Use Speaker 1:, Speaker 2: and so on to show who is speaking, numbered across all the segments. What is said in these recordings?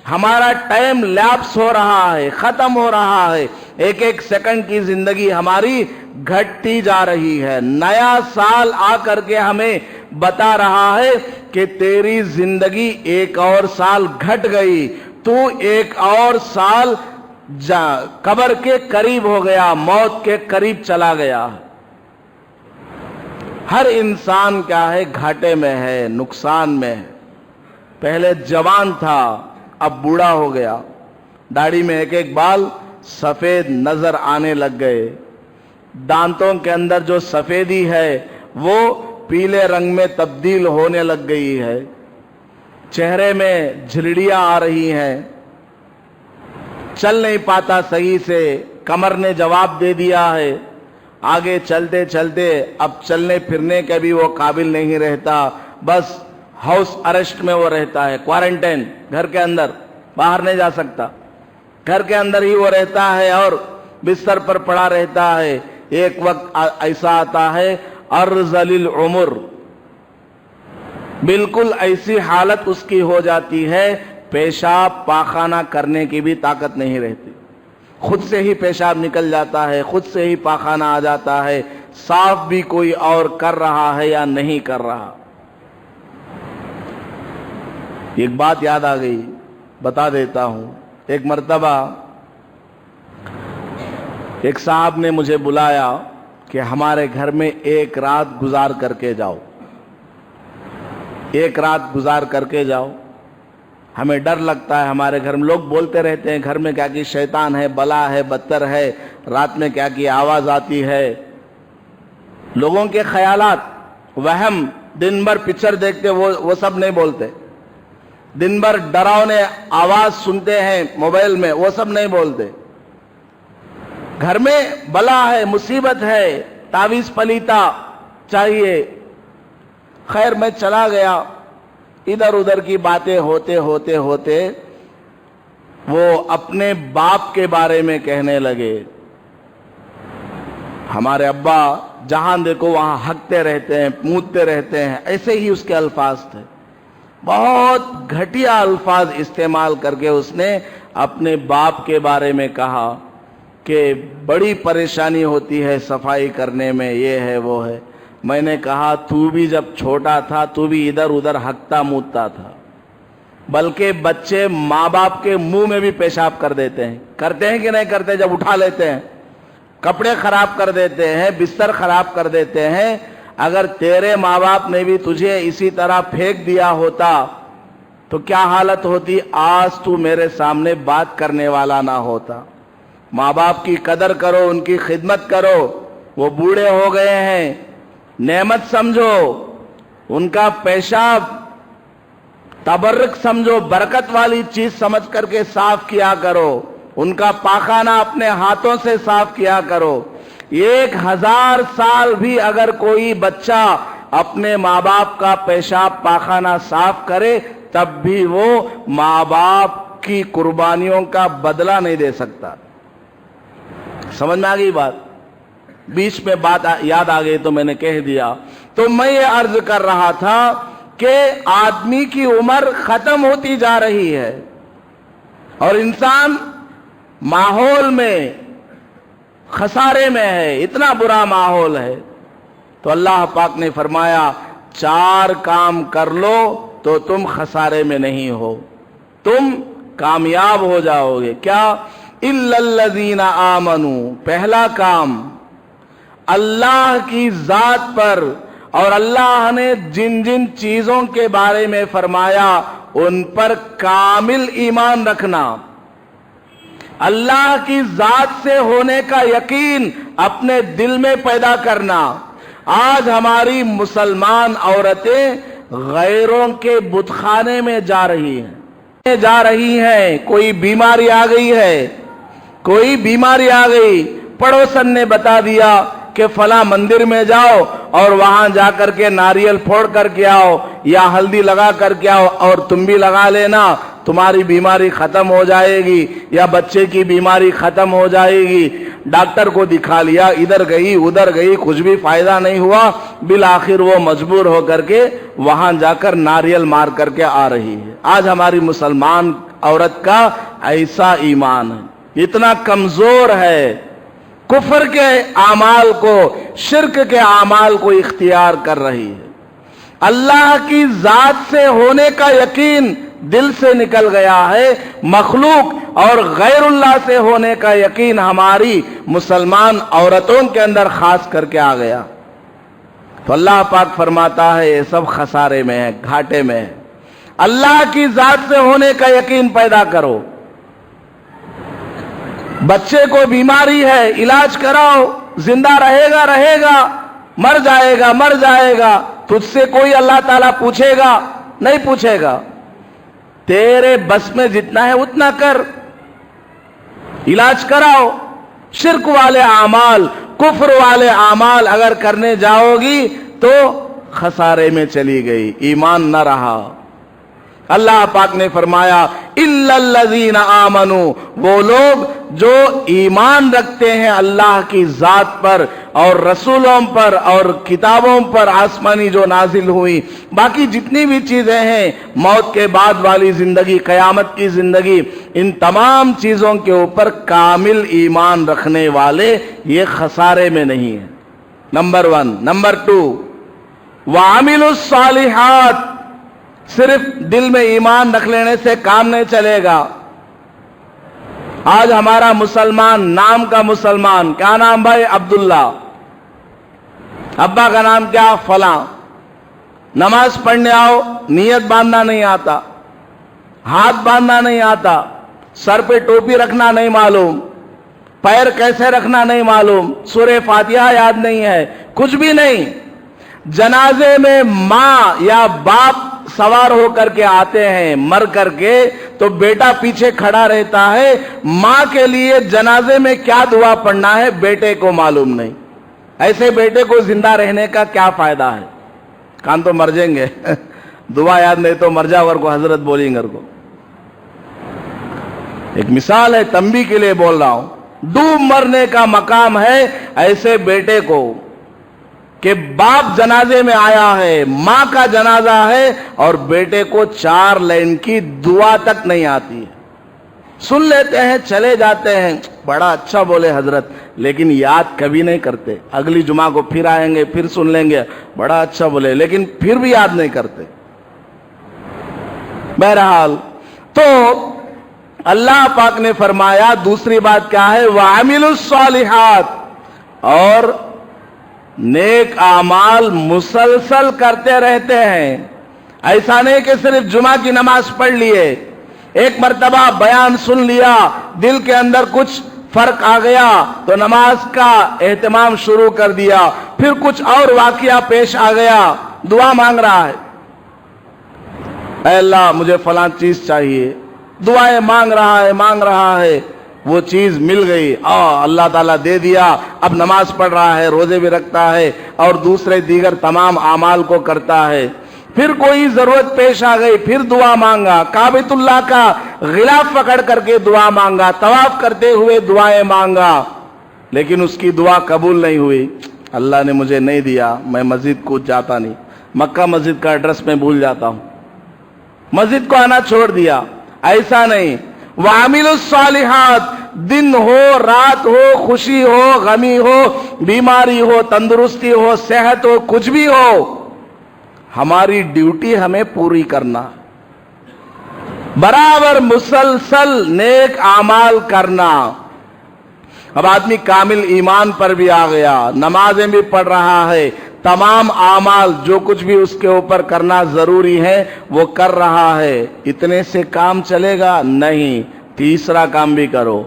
Speaker 1: ہمارا time lapse ہو رہا ہے، ختم ہو رہا ہے، ایک ایک سیکنڈ کی زندگی ہماری گھٹتی جا رہی ہے۔ نیا سال آ کر کے ہمیں بتا رہا ہے کہ تیری زندگی ایک اور سال گھٹ گئی، تو ایک اور سال قبر کے قریب ہو گیا، موت کے قریب چلا گیا۔ ہر انسان کیا ہے؟ گھاٹے میں ہے، نقصان میں ہے۔ پہلے جوان تھا، اب بوڑھا ہو گیا، داڑھی میں ایک ایک بال سفید نظر آنے لگ گئے، دانتوں کے اندر جو سفیدی ہے وہ پیلے رنگ میں تبدیل ہونے لگ گئی ہے، چہرے میں جھلڑیاں آ رہی ہیں، چل نہیں پاتا صحیح سے، کمر نے جواب دے دیا ہے، آگے چلتے چلتے اب چلنے پھرنے کے بھی وہ قابل نہیں رہتا، بس ہاؤس اریسٹ میں وہ رہتا ہے، کوارنٹائن، گھر کے اندر، باہر نہیں جا سکتا، گھر کے اندر ہی وہ رہتا ہے اور بستر پر پڑا رہتا ہے۔ ایک وقت ایسا آتا ہے ارذل العمر، بالکل ایسی حالت اس کی ہو جاتی ہے، پیشاب پاخانہ کرنے کی بھی طاقت نہیں رہتی، خود سے ہی پیشاب نکل جاتا ہے، خود سے ہی پاخانہ آ جاتا ہے، صاف بھی کوئی اور کر رہا ہے یا نہیں کر رہا۔ ایک بات یاد آ گئی، بتا دیتا ہوں۔ ایک مرتبہ ایک صاحب نے مجھے بلایا کہ ہمارے گھر میں ایک رات گزار کر کے جاؤ، ایک رات گزار کر کے جاؤ، ہمیں ڈر لگتا ہے، ہمارے گھر میں لوگ بولتے رہتے ہیں گھر میں کیا کہ شیطان ہے، بلا ہے، بدتر ہے، رات میں کیا کہ آواز آتی ہے، لوگوں کے خیالات، وہم، دن بھر پکچر دیکھتے وہ سب نہیں بولتے، دن بھر ڈراؤنے آواز سنتے ہیں موبائل میں، وہ سب نہیں بولتے، گھر میں بلا ہے، مصیبت ہے، تعویذ پلیتا چاہیے۔ خیر میں چلا گیا، ادھر ادھر کی باتیں ہوتے ہوتے ہوتے وہ اپنے باپ کے بارے میں کہنے لگے، ہمارے ابا جہاں دیکھو وہاں ہنکتے رہتے ہیں، مونتے رہتے ہیں، ایسے ہی اس کے الفاظ تھے، بہت گھٹیا الفاظ استعمال کر کے اس نے اپنے باپ کے بارے میں کہا کہ بڑی پریشانی ہوتی ہے صفائی کرنے میں، یہ ہے وہ ہے۔ میں نے کہا تو بھی جب چھوٹا تھا تو بھی ادھر ادھر ہکتا مودتا تھا، بلکہ بچے ماں باپ کے منہ میں بھی پیشاب کر دیتے ہیں، کرتے ہیں کہ نہیں کرتے؟ جب اٹھا لیتے ہیں کپڑے خراب کر دیتے ہیں، بستر خراب کر دیتے ہیں۔ اگر تیرے ماں باپ نے بھی تجھے اسی طرح پھینک دیا ہوتا تو کیا حالت ہوتی؟ آج تو میرے سامنے بات کرنے والا نہ ہوتا۔ ماں باپ کی قدر کرو، ان کی خدمت کرو، وہ بوڑھے ہو گئے ہیں، نعمت سمجھو، ان کا پیشاب تبرک سمجھو، برکت والی چیز سمجھ کر کے صاف کیا کرو، ان کا پاخانہ اپنے ہاتھوں سے صاف کیا کرو۔ 1000 سال بھی اگر کوئی بچہ اپنے ماں باپ کا پیشاب پاخانہ صاف کرے تب بھی وہ ماں باپ کی قربانیوں کا بدلہ نہیں دے سکتا۔ سمجھ میں آ گئی بات؟ بیچ میں بات یاد آ گئی تو میں نے کہہ دیا۔ تو میں یہ عرض کر رہا تھا کہ آدمی کی عمر ختم ہوتی جا رہی ہے اور انسان ماحول میں خسارے میں ہے، اتنا برا ماحول ہے۔ تو اللہ پاک نے فرمایا 4 کام کر لو تو تم خسارے میں نہیں ہو، تم کامیاب ہو جاؤ گے۔ کیا؟ اِلَّا الَّذِينَ آمَنُوا، پہلا کام اللہ کی ذات پر اور اللہ نے جن جن چیزوں کے بارے میں فرمایا ان پر کامل ایمان رکھنا، اللہ کی ذات سے ہونے کا یقین اپنے دل میں پیدا کرنا۔ آج ہماری مسلمان عورتیں غیروں کے بت خانے میں جا رہی ہیں، کوئی بیماری آ گئی ہے، کوئی بیماری آ گئی، پڑوسن نے بتا دیا کہ فلاں مندر میں جاؤ اور وہاں جا کر کے ناریل پھوڑ کر کے آؤ یا ہلدی لگا کر کے آؤ اور تم بھی لگا لینا، تمہاری بیماری ختم ہو جائے گی یا بچے کی بیماری ختم ہو جائے گی۔ ڈاکٹر کو دکھا لیا، ادھر گئی ادھر گئی، کچھ بھی فائدہ نہیں ہوا، بالآخر وہ مجبور ہو کر کے وہاں جا کر ناریل مار کر کے آ رہی ہے۔ آج ہماری مسلمان औरत का ऐसा ईमान है, इतना कमजोर है, कुफर के आमाल को, शिर्क के आमाल को इख्तियार कर रही है। अल्लाह की जात से होने का यकीन दिल से निकल गया है, मखलूक और गैरुल्लाह से होने का यकीन हमारी मुसलमान औरतों के अंदर खास करके आ गया। तो अल्लाह पाक फरमाता है ये सब खसारे में है, घाटे में है। अल्लाह की जात से होने का यकीन पैदा करो। बच्चे को बीमारी है, इलाज कराओ, जिंदा रहेगा रहेगा, मर जाएगा मर जाएगा, तुझसे कोई अल्लाह ताला पूछेगा? नहीं पूछेगा। तेरे बस में जितना है उतना कर, इलाज कराओ। शिर्क वाले आमाल, कुफ्र वाले आमाल अगर करने जाओगी तो खसारे में चली गई, ईमान न रहा। अल्लाह पाक ने फरमाया इल्लल्लज़ीना आमनू, वो लोग जो ईमान रखते हैं अल्लाह की जात पर और रसूलों पर और किताबों पर आसमानी जो नाजिल हुई, बाकी जितनी भी चीजें हैं, मौत के बाद वाली जिंदगी, कयामत की जिंदगी, इन तमाम चीजों के ऊपर कामिल ईमान रखने वाले ये खसारे में नहीं है। नंबर 1। नंबर 2, वामिलुस सालिहात, सिर्फ दिल में ईमान रख लेने से काम नहीं चलेगा। आज हमारा मुसलमान, नाम का मुसलमान, क्या नाम भाई? अब्दुल्ला। अब्बा का नाम क्या? फलां। नमाज पढ़ने आओ, नियत बांधना नहीं आता, हाथ बांधना नहीं आता, सर पे टोपी रखना नहीं मालूम, पैर कैसे रखना नहीं मालूम, सूरह फातिहा याद नहीं है, कुछ भी नहीं। जनाजे में माँ या बाप सवार होकर के आते हैं मर करके, तो बेटा पीछे खड़ा रहता है। माँ के लिए जनाजे में क्या दुआ पढ़ना है बेटे को मालूम नहीं। ऐसे बेटे को जिंदा रहने का क्या फायदा है? कान तो मर जाएंगे दुआ याद नहीं तो मर जाओ को हजरत बोलेंगे को। एक मिसाल है, तंबी के लिए बोल रहा हूं। डूब मरने का मकाम है ऐसे बेटे को कि बाप जनाजे में आया है, मां का जनाजा है और बेटे को 4 लाइन की दुआ तक नहीं आती है। सुन लेते हैं, चले जाते हैं, बड़ा अच्छा बोले हजरत, लेकिन याद कभी नहीं करते। अगली जुमा को फिर आएंगे, फिर सुन लेंगे, बड़ा अच्छा बोले, लेकिन फिर भी याद नहीं करते। बहरहाल, तो अल्लाह पाक ने फरमाया दूसरी बात क्या है? वामिलुस सालिहात, और नेक आमाल मुसलसल करते रहते हैं। ऐसा नहीं कि सिर्फ जुमा की नमाज पढ़ लिए, एक मर्तबा बयान सुन लिया, दिल के अंदर कुछ फर्क आ गया तो नमाज का एहतमाम शुरू कर दिया, फिर कुछ और वाकया पेश आ गया, दुआ मांग रहा है, ऐ अल्लाह मुझे फलां चीज चाहिए, दुआएं मांग रहा है, वो चीज मिल गई, अल्लाह ताला दे दिया। अब नमाज पढ़ रहा है, रोजे भी रखता है और दूसरे दीगर तमाम आमाल को करता है। फिर कोई जरूरत पेश आ गई, फिर दुआ मांगा, काबतुल्लाह का गिलाफ पकड़ करके दुआ मांगा, तवाफ करते हुए दुआएं मांगा, लेकिन उसकी दुआ कबूल नहीं हुई। अल्लाह ने मुझे नहीं दिया, मैं मस्जिद कूद जाता नहीं, मक्का मस्जिद का एड्रेस में भूल जाता हूं, मस्जिद को आना छोड़ दिया। ऐसा नहीं, वामिलुस सालिहात, दिन हो रात हो, खुशी हो गमी हो, बीमारी हो तंदुरुस्ती हो, सेहत हो, कुछ भी हो, हमारी ड्यूटी हमें पूरी करना, बराबर मुसलसल नेक आमाल करना। अब आदमी कामिल ईमान पर भी आ गया, नमाजें भी पढ़ रहा है, तमाम आमाल जो कुछ भी उसके ऊपर करना जरूरी है वो कर रहा है, इतने से काम चलेगा नहीं। तीसरा काम भी करो,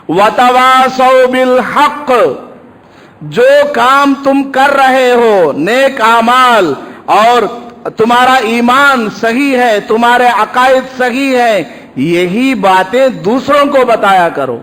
Speaker 1: वतवासौ बिल हक, जो काम तुम कर रहे हो नेक आमाल और तुम्हारा ईमान सही है, तुम्हारे अकायद सही है, यही बातें दूसरों को बताया करो,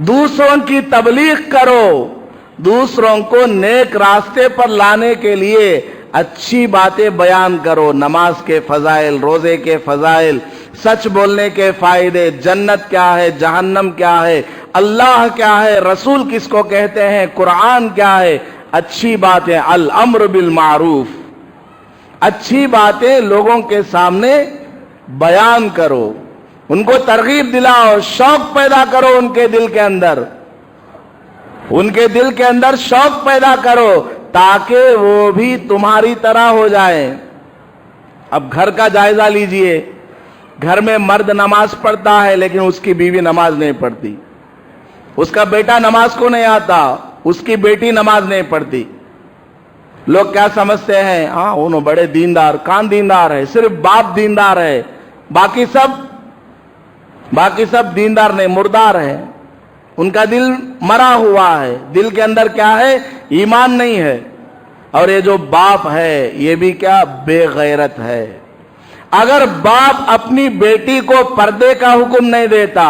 Speaker 1: दूसरों की तबलीग करो, दूसरों को नेक रास्ते पर लाने के लिए अच्छी बातें बयान करो। नमाज के फजाइल, रोजे के फजाइल, सच बोलने के फायदे, जन्नत क्या है, जहन्नम क्या है, अल्लाह क्या है, रसूल किसको कहते हैं, कुरान क्या है, अच्छी बातें, अल अम्र बिल मारूफ, अच्छी बातें लोगों के सामने बयान करो। ان کو ترغیب دلاؤ, شوق پیدا کرو ان کے دل کے اندر, ان کے دل کے اندر شوق پیدا کرو تاکہ وہ بھی تمہاری طرح ہو جائیں. اب گھر کا جائزہ لیجئے, گھر میں مرد نماز پڑھتا ہے لیکن اس کی بیوی نماز نہیں پڑھتی, اس کا بیٹا نماز کو نہیں آتا, اس کی بیٹی نماز نہیں پڑھتی. لوگ کیا سمجھتے ہیں, ہاں انہوں بڑے دیندار, کون دیندار ہے, صرف باپ دیندار ہے, باقی سب دیندار نہیں, مردار ہے, ان کا دل مرا ہوا ہے, دل کے اندر کیا ہے, ایمان نہیں ہے. اور یہ جو باپ ہے یہ بھی کیا, بے غیرت ہے. اگر باپ اپنی بیٹی کو پردے کا حکم نہیں دیتا,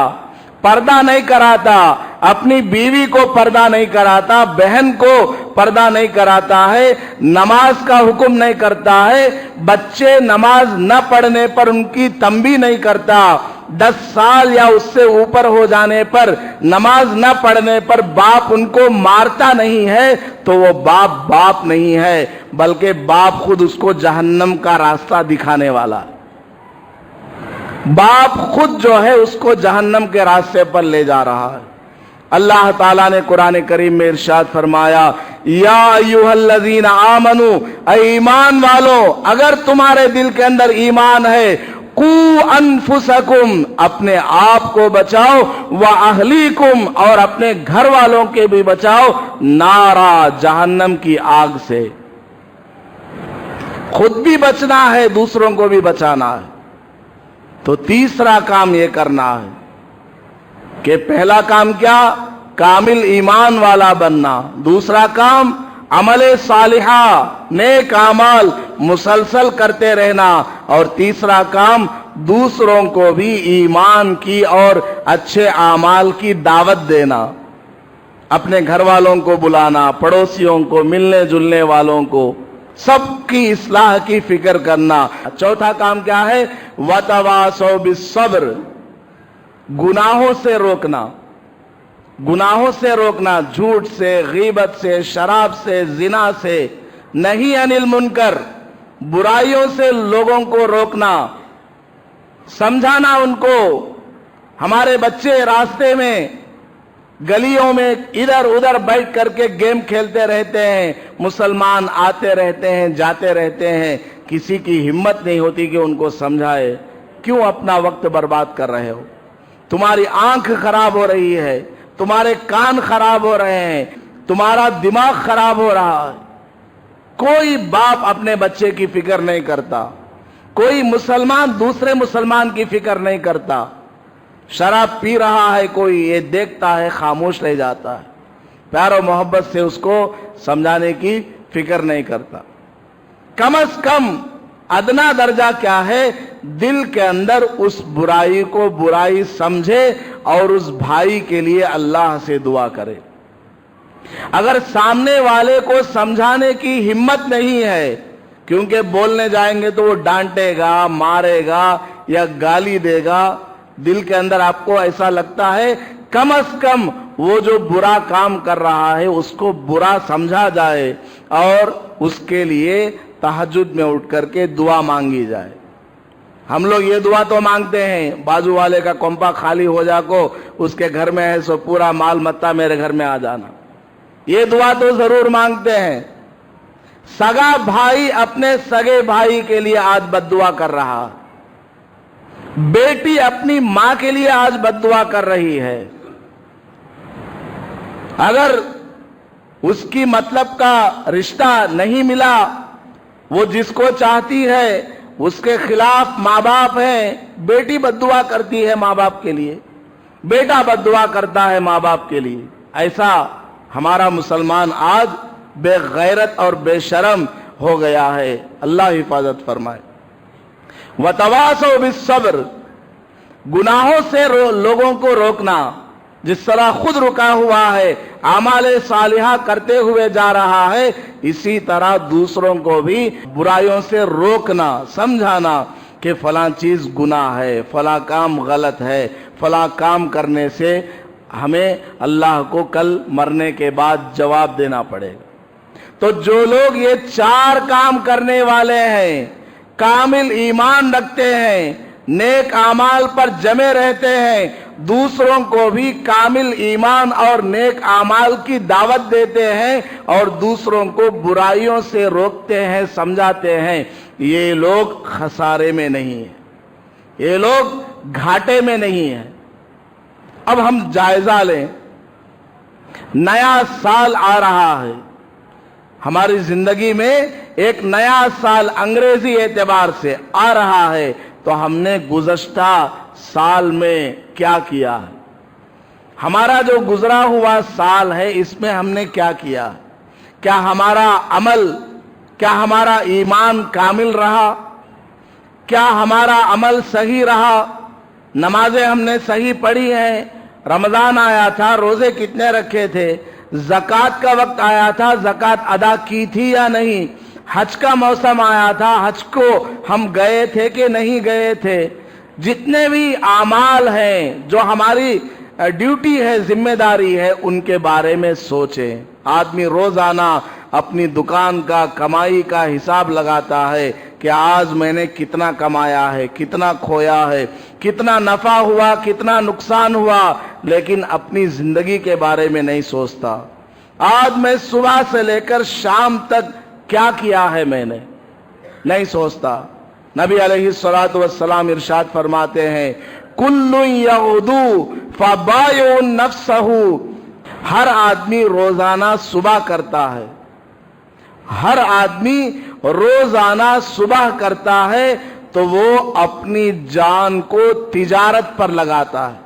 Speaker 1: پردہ نہیں کراتا, اپنی بیوی کو پردہ نہیں کراتا, بہن کو پردہ نہیں کراتا ہے, نماز کا حکم نہیں کرتا ہے, بچے نماز نہ پڑھنے پر ان کی تنبیہ نہیں کرتا, 10 سال یا اس سے اوپر ہو جانے پر نماز نہ پڑھنے پر باپ ان کو مارتا نہیں ہے, تو وہ باپ نہیں ہے, بلکہ باپ خود اس کو جہنم کا راستہ دکھانے والا ہے. باپ خود جو ہے اس کو جہنم کے راستے پر لے جا رہا ہے. اللہ تعالیٰ نے قرآن کریم میں ارشاد فرمایا, یا ایھا الذین آمنو, اے ایمان والو, اگر تمہارے دل کے اندر ایمان ہے, قوا انفسکم, اپنے آپ کو بچاؤ, واہلیکم, اور اپنے گھر والوں کے بھی بچاؤ, نارا, جہنم کی آگ سے. خود بھی بچنا ہے, دوسروں کو بھی بچانا ہے. تو تیسرا کام یہ کرنا ہے کہ پہلا کام کیا, کامل ایمان والا بننا, دوسرا کام عمل صالحہ, نیک اعمال مسلسل کرتے رہنا, اور تیسرا کام دوسروں کو بھی ایمان کی اور اچھے اعمال کی دعوت دینا, اپنے گھر والوں کو بلانا, پڑوسیوں کو, ملنے جلنے والوں کو, سب کی اصلاح کی فکر کرنا. چوتھا کام کیا ہے, وَتَوَاصَوْا بِالصَّبْرِ, گناہوں سے روکنا, گناہوں سے روکنا, جھوٹ سے, غیبت سے, شراب سے, زنا سے, نہی عن المنکر, برائیوں سے لوگوں کو روکنا, سمجھانا ان کو. ہمارے بچے راستے میں, گلیوں میں ادھر ادھر بیٹھ کر کے گیم کھیلتے رہتے ہیں, مسلمان آتے رہتے ہیں, جاتے رہتے ہیں, کسی کی ہمت نہیں ہوتی کہ ان کو سمجھائے, کیوں اپنا وقت برباد کر رہے ہو, تمہاری آنکھ خراب ہو رہی ہے, تمہارے کان خراب ہو رہے ہیں, تمہارا دماغ خراب ہو رہا ہے. کوئی باپ اپنے بچے کی فکر نہیں کرتا, کوئی مسلمان دوسرے مسلمان کی فکر نہیں کرتا. شراب پی رہا ہے کوئی, یہ دیکھتا ہے, خاموش رہ جاتا ہے, پیار و محبت سے اس کو سمجھانے کی فکر نہیں کرتا. کم از کم ادنا درجہ کیا ہے, دل کے اندر اس برائی کو برائی سمجھے اور اس بھائی کے لیے اللہ سے دعا کرے. اگر سامنے والے کو سمجھانے کی ہمت نہیں ہے, کیونکہ بولنے جائیں گے تو وہ ڈانٹے گا, مارے گا یا گالی دے گا, دل کے اندر آپ کو ایسا لگتا ہے کم از کم وہ جو برا کام کر رہا ہے اس کو برا سمجھا جائے اور اس کے لیے تہجد میں اٹھ کر کے دعا مانگی جائے. ہم لوگ یہ دعا تو مانگتے ہیں, بازو والے کا کمپا خالی ہو جا کو, اس کے گھر میں ہے سو پورا مال متا میرے گھر میں آ جانا, یہ دعا تو ضرور مانگتے ہیں. سگا بھائی اپنے سگے بھائی کے لیے آج بد دعا کر رہا, بیٹی اپنی ماں کے لیے آج بد دعا کر رہی ہے. اگر اس کی مطلب کا رشتہ نہیں ملا, وہ جس کو چاہتی ہے اس کے خلاف ماں باپ ہیں, بیٹی بد دعا کرتی ہے ماں باپ کے لیے, بیٹا بد دعا کرتا ہے ماں باپ کے لیے. ایسا ہمارا مسلمان آج بے غیرت اور بے شرم ہو گیا ہے. اللہ حفاظت فرمائے. وَتَوَاصَوْا بِالصَّبْرِ, گناہوں سے لوگوں کو روکنا, جس طرح خود رکا ہوا ہے, اعمال صالحہ کرتے ہوئے جا رہا ہے, اسی طرح دوسروں کو بھی برائیوں سے روکنا, سمجھانا کہ فلاں چیز گناہ ہے, فلاں کام غلط ہے, فلاں کام کرنے سے ہمیں اللہ کو کل مرنے کے بعد جواب دینا پڑے گا. تو جو لوگ یہ 4 کام کرنے والے ہیں, کامل ایمان رکھتے ہیں, नेक आमाल पर जमे रहते हैं, दूसरों को भी कामिल ईमान और नेक आमाल की दावत देते हैं और दूसरों को बुराइयों से रोकते हैं, समझाते हैं, ये लोग खसारे में नहीं है, ये लोग घाटे में नहीं है। अब हम जायजा लें, नया साल आ रहा है, हमारी जिंदगी में एक नया साल अंग्रेजी एतबार से आ रहा है, तो हमने गुज़श्ता साल में क्या किया है? हमारा जो गुजरा हुआ साल है इसमें हमने क्या किया? क्या हमारा अमल, क्या हमारा ईमान कामिल रहा? क्या हमारा अमल सही रहा? नमाजें हमने सही पढ़ी हैं? रमजान आया था, रोजे कितने रखे थे? ज़कात का वक्त आया था, ज़कात अदा की थी या नहीं? हज का मौसम आया था, हज को हम गए थे कि नहीं गए थे? जितने भी आमाल हैं, जो हमारी ड्यूटी है, जिम्मेदारी है, उनके बारे में सोचें। आदमी रोजाना अपनी दुकान का, कमाई का हिसाब लगाता है कि आज मैंने कितना कमाया है, कितना खोया है, कितना नफा हुआ, कितना नुकसान हुआ, लेकिन अपनी जिंदगी के बारे में नहीं सोचता। आज मैं सुबह से लेकर शाम तक क्या किया है मैंने, नहीं सोचता। नबी अलैहिस्सलातु वस्सलाम इरशाद फरमाते हैं, कुल्लु यगदू फबायु नफ्सहु, हर आदमी रोजाना सुबह करता है, हर आदमी रोजाना सुबह करता है, तो वो अपनी जान को तिजारत पर लगाता है,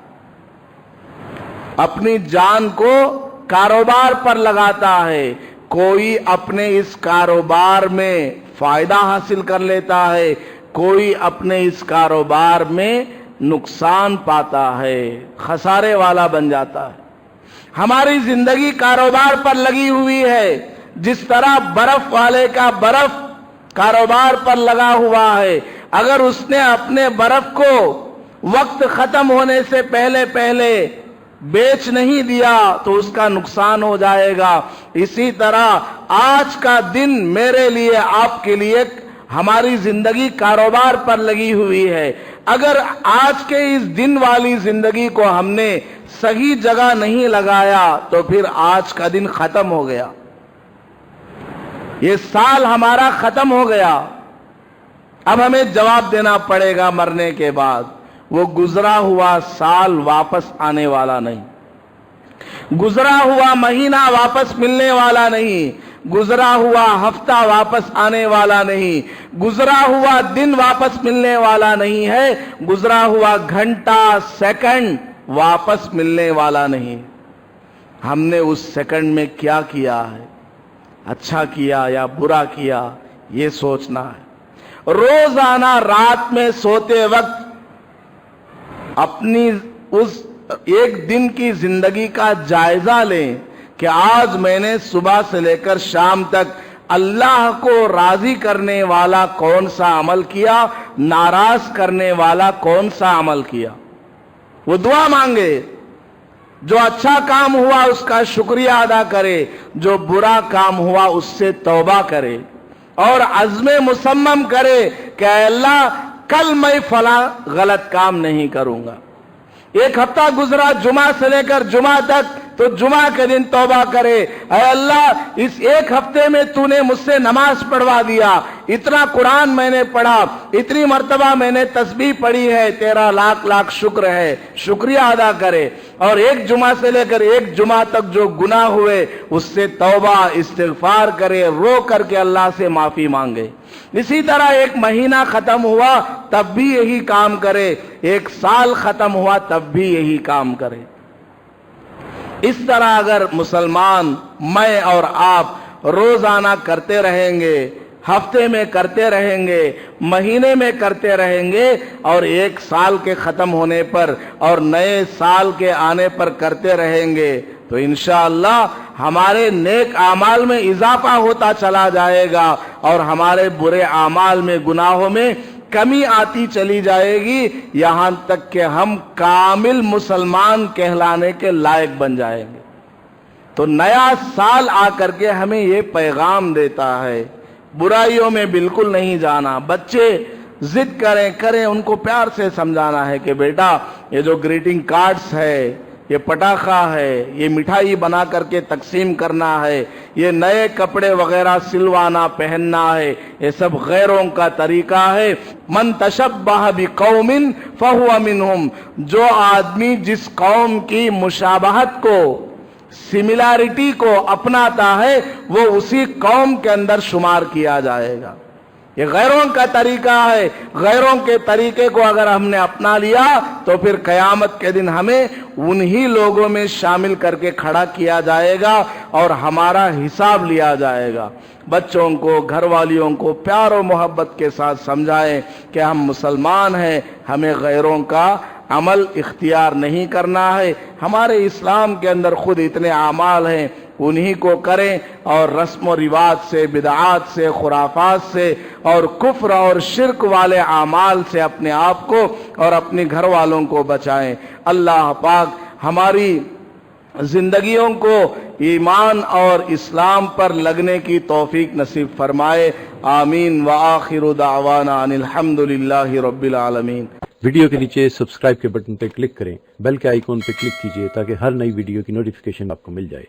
Speaker 1: अपनी जान को कारोबार पर लगाता है। कोई अपने इस कारोबार में फायदा हासिल कर लेता है, कोई अपने इस कारोबार में नुकसान पाता है, खसारे वाला बन जाता है। हमारी जिंदगी कारोबार पर लगी हुई है, जिस तरह बर्फ वाले का बर्फ कारोबार पर लगा हुआ है। अगर उसने अपने बर्फ को वक्त खत्म होने से पहले पहले बेच नहीं दिया तो उसका नुकसान हो जाएगा। इसी तरह आज का दिन मेरे लिए, आपके लिए, हमारी जिंदगी कारोबार पर लगी हुई है। अगर आज के इस दिन वाली जिंदगी को हमने सही जगह नहीं लगाया तो फिर आज का दिन खत्म हो गया, ये साल हमारा खत्म हो गया। अब हमें जवाब देना पड़ेगा मरने के बाद। वो गुजरा हुआ साल वापस आने वाला नहीं, गुजरा हुआ महीना वापस मिलने वाला नहीं, गुजरा हुआ हफ्ता वापस आने वाला नहीं, गुजरा हुआ दिन वापस मिलने वाला नहीं है, गुजरा हुआ घंटा, सेकंड वापस मिलने वाला नहीं। हमने उस सेकंड में क्या किया है, अच्छा किया या बुरा किया, ये सोचना है। रोजाना रात में सोते वक्त अपनी उस एक दिन की जिंदगी का जायजा लें कि आज मैंने सुबह से लेकर शाम तक अल्लाह को राजी करने वाला कौन सा अमल किया, नाराज करने वाला कौन सा अमल किया। वो दुआ मांगे, जो अच्छा काम हुआ उसका शुक्रिया अदा करे, जो बुरा काम हुआ उससे तौबा करे और अज़्म मुसम्मम करे कि अल्लाह कल मैं फला गलत काम नहीं करूंगा। एक हफ्ता गुजरा जुमा से लेकर जुमा तक, तो जुमा के दिन तौबा करे, ऐ अल्लाह इस एक हफ्ते में तूने मुझसे नमाज पढ़वा दिया, इतना कुरान मैंने पढ़ा, इतनी मर्तबा मैंने तस्बीह पढ़ी है, तेरा लाख लाख शुक्र है, शुक्रिया अदा करे। और एक जुमा से लेकर एक जुमा तक जो गुनाह हुए उससे तौबा इस्तिगफार करे, रो करके अल्लाह से माफी मांगे। इसी तरह एक महीना खत्म हुआ तब भी यही काम करे, एक साल खत्म हुआ तब भी यही काम करे। इस तरह अगर मुसलमान, मैं और आप रोजाना करते रहेंगे, हफ्ते में करते रहेंगे, महीने में करते रहेंगे और एक साल के खत्म होने पर और नए साल के आने पर करते रहेंगे, तो इंशाअल्लाह हमारे नेक आमाल में इजाफा होता चला जाएगा और हमारे बुरे आमाल में, गुनाहों में कमी आती चली जाएगी, यहां तक कि हम कामिल मुसलमान कहलाने के लायक बन जाएंगे। तो नया साल आकर के हमें ये पैगाम देता है, बुराइयों में बिल्कुल नहीं जाना। बच्चे जिद करें उनको प्यार से समझाना है कि बेटा ये जो ग्रीटिंग कार्ड्स है, ये पटाखा है, ये मिठाई बना करके तकसीम करना है, ये नए कपड़े वगैरह सिलवाना पहनना है, ये सब गैरों का तरीका है। मन तशब्बह बिकौमिन फहुवा मिनहुम, जो आदमी जिस कौम की मुशाबहत को, सिमिलैरिटी को अपनाता है वो उसी कौम के अंदर शुमार किया जाएगा। ये गैरों का तरीका है, गैरों के तरीके को अगर हमने अपना लिया तो फिर कयामत के दिन हमें उन्हीं लोगों में शामिल करके खड़ा किया जाएगा और हमारा हिसाब लिया जाएगा। बच्चों को, घर वालियों को प्यार और मोहब्बत के साथ समझाएं कि हम मुसलमान हैं, हमें गैरों का अमल इख्तियार नहीं करना है। हमारे इस्लाम के अंदर खुद इतने आमाल हैं, उन्हीं को करें और रस्म और रिवाज से, बिदआत से, खुराफात से और कुफ्र और शिरक वाले आमाल से अपने आप को और अपने घर वालों को बचाएं। अल्लाह पाक हमारी जिंदगियों को ईमान और इस्लाम पर लगने की तौफीक नसीब फरमाए। आमीन व आखिरु दावाना अनिल हम्दुलिल्लाहि रब्बिल आलमीन।
Speaker 2: वीडियो के नीचे सब्सक्राइब के बटन पर क्लिक करें, बेल के आइकॉन पर क्लिक कीजिए ताकि हर नई वीडियो की नोटिफिकेशन आपको मिल जाए।